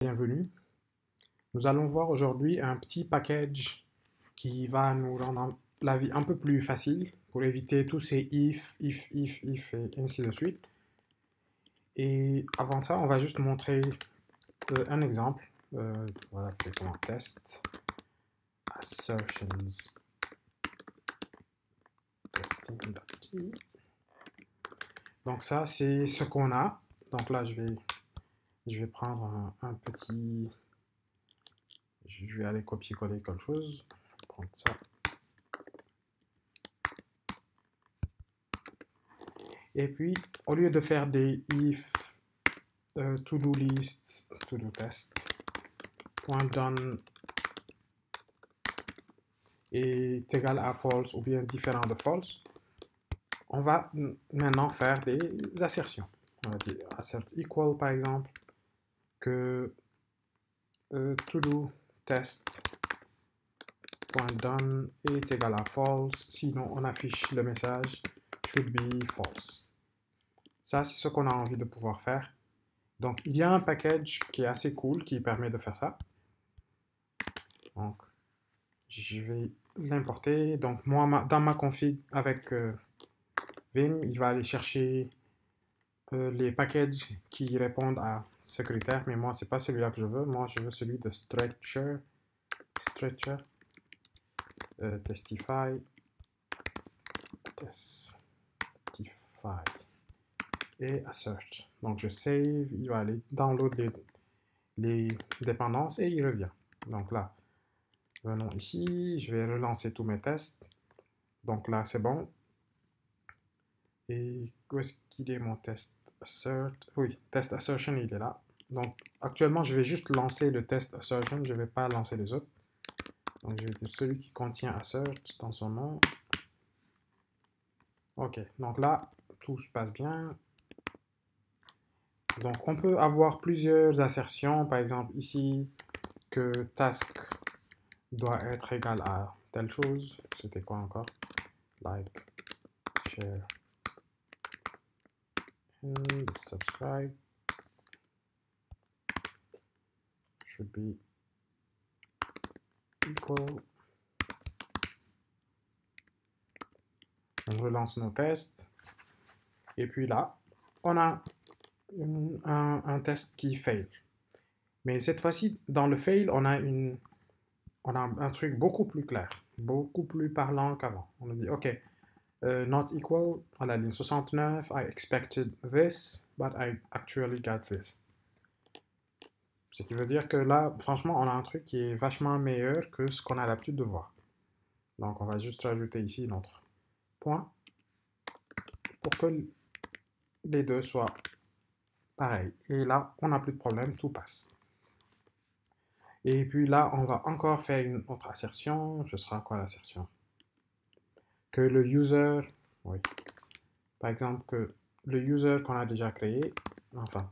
Bienvenue. Nous allons voir aujourd'hui un petit package qui va nous rendre la vie un peu plus facile pour éviter tous ces if et ainsi de suite. Et avant ça, on va juste montrer un exemple. Voilà, comme test assertions testing. Donc ça, c'est ce qu'on a. Donc là, je vais prendre un petit... Je vais aller copier-coller quelque chose. Prendre ça. Et puis, au lieu de faire des if, to-do list, to-do test, point done est égal à false ou bien différent de false, on va maintenant faire des assertions. On va dire assert equal par exemple, que to-do test point done est égal à false, sinon on affiche le message should be false. Ça, c'est ce qu'on a envie de pouvoir faire. Donc, il y a un package qui est assez cool qui permet de faire ça. Donc, je vais l'importer. Donc, moi, dans ma config avec Vim, il va aller chercher les packages qui répondent à ce critère. Mais moi, c'est pas celui-là que je veux. Moi, je veux celui de Stretcher, Testify, et Assert. Donc, je save. Il va aller download les dépendances et il revient. Donc là, venons ici, je vais relancer tous mes tests. Donc là, c'est bon. Et où est-ce qu'il est mon test assert? Oui, test assertion, il est là. Donc actuellement, je vais juste lancer le test assertion, je ne vais pas lancer les autres. Donc je vais dire celui qui contient assert dans son nom. Ok, donc là, tout se passe bien. Donc on peut avoir plusieurs assertions, par exemple ici, que task doit être égal à telle chose. C'était quoi encore? Like, share, and subscribe. Should be equal. On relance nos tests. Et puis là, on a un test qui fail. Mais cette fois-ci, dans le fail, on a un truc beaucoup plus clair, beaucoup plus parlant qu'avant. On a dit, OK, not equal, à la ligne 69, I expected this, but I actually got this. Ce qui veut dire que là, franchement, on a un truc qui est vachement meilleur que ce qu'on a l'habitude de voir. Donc, on va juste rajouter ici notre point pour que les deux soient pareils. Et là, on n'a plus de problème, tout passe. Et puis là, on va encore faire une autre assertion. Ce sera quoi l'assertion? Que le user, oui, par exemple, que le user qu'on a déjà créé, enfin,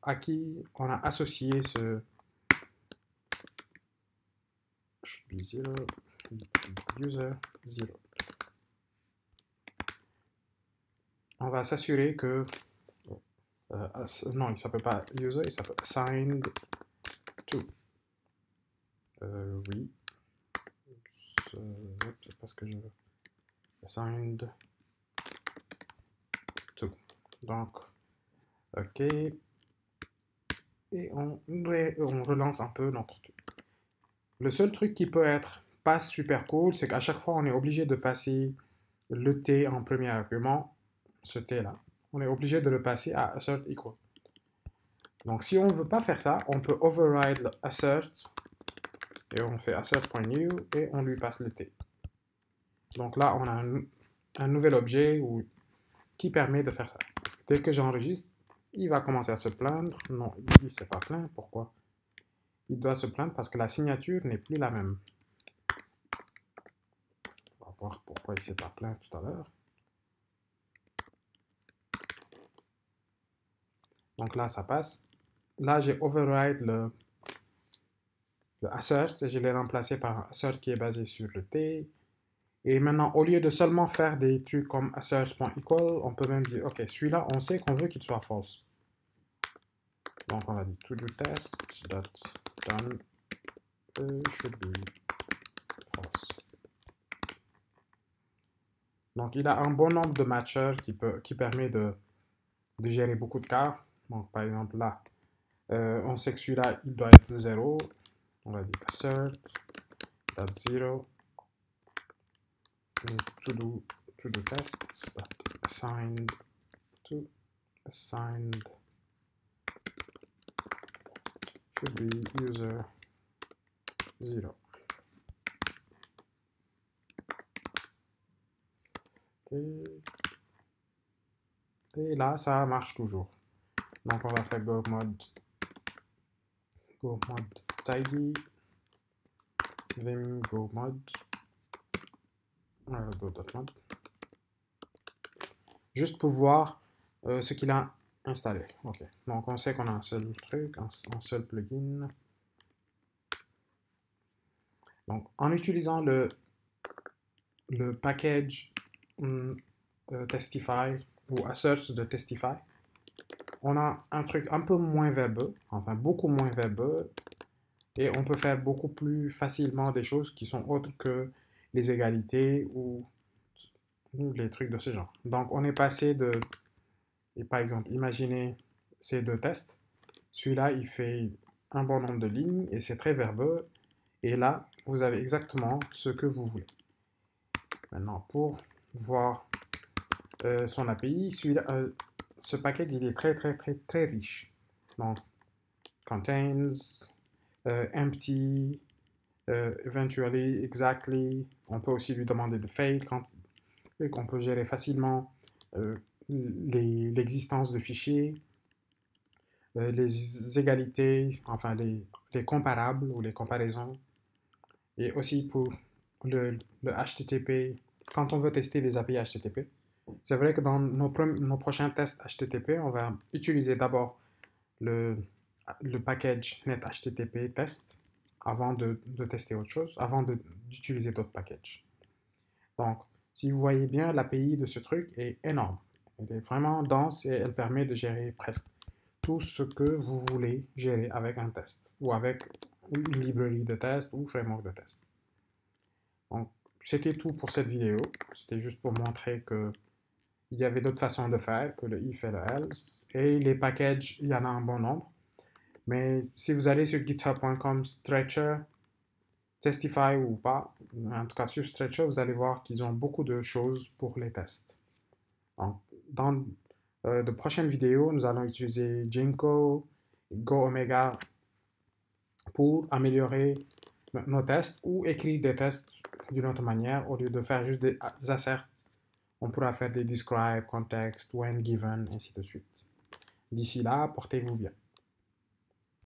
à qui on a associé ce should be 0, user 0. On va s'assurer que non, il ne s'appelle pas user, il s'appelle assigned to. Oui. C'est pas ce que je veux. Assigned to. Donc, OK. Et on relance un peu notre truc. Le seul truc qui peut être pas super cool, c'est qu'à chaque fois, on est obligé de passer le T en premier argument, ce T là. On est obligé de le passer à assert equal. Donc, si on ne veut pas faire ça, on peut override le assert et on fait assert.new et on lui passe le T. Donc là, on a un nouvel objet qui permet de faire ça. Dès que j'enregistre, il va commencer à se plaindre. Non, il ne s'est pas plaint. Pourquoi? Il doit se plaindre parce que la signature n'est plus la même. On va voir pourquoi il ne s'est pas plaint tout à l'heure. Donc là, ça passe. Là, j'ai override le assert et je l'ai remplacé par un assert qui est basé sur le T. Et maintenant, au lieu de seulement faire des trucs comme assert.equal, on peut même dire, OK, celui-là, on sait qu'on veut qu'il soit false. Donc on va dire to do test dot done should be false. Donc il a un bon nombre de matchers qui permet de gérer beaucoup de cas. Donc par exemple là, on sait que celui-là il doit être 0. On va dire assert dot 0 to do tests dot assigned to assigned should be user 0. Et là, ça marche toujours. Donc, on va faire go mode tidy, vim go mode, go.mode, juste pour voir ce qu'il a installé. Ok. Donc, on sait qu'on a un seul truc, un seul plugin. Donc, en utilisant le package Testify ou assert de Testify, on a un truc un peu moins verbeux, enfin beaucoup moins verbeux, et on peut faire beaucoup plus facilement des choses qui sont autres que les égalités ou les trucs de ce genre. Donc on est passé de, et par exemple, imaginez ces deux tests. Celui-là, il fait un bon nombre de lignes et c'est très verbeux. Et là, vous avez exactement ce que vous voulez. Maintenant, pour voir son API, ce package, il est très riche. Donc, contains, empty, eventually, exactly. On peut aussi lui demander de fail et qu'on peut gérer facilement l'existence de fichiers, les égalités, enfin les comparables ou les comparaisons. Et aussi pour le HTTP, quand on veut tester les API HTTP. C'est vrai que dans nos prochains tests HTTP, on va utiliser d'abord le package net HTTP test avant de tester autre chose, avant d'utiliser d'autres packages. Donc, si vous voyez bien, l'API de ce truc est énorme. Elle est vraiment dense et elle permet de gérer presque tout ce que vous voulez gérer avec un test ou avec une librairie de test ou framework de test. Donc, c'était tout pour cette vidéo. C'était juste pour montrer que il y avait d'autres façons de faire que le if et le else. Et les packages, il y en a un bon nombre. Mais si vous allez sur github.com Stretcher, Testify ou pas, en tout cas sur Stretcher, vous allez voir qu'ils ont beaucoup de choses pour les tests. Donc, dans de prochaines vidéos, nous allons utiliser Jinko, GoOmega pour améliorer nos tests ou écrire des tests d'une autre manière au lieu de faire juste des asserts. On pourra faire des describe, context, when given, ainsi de suite. D'ici là, portez-vous bien.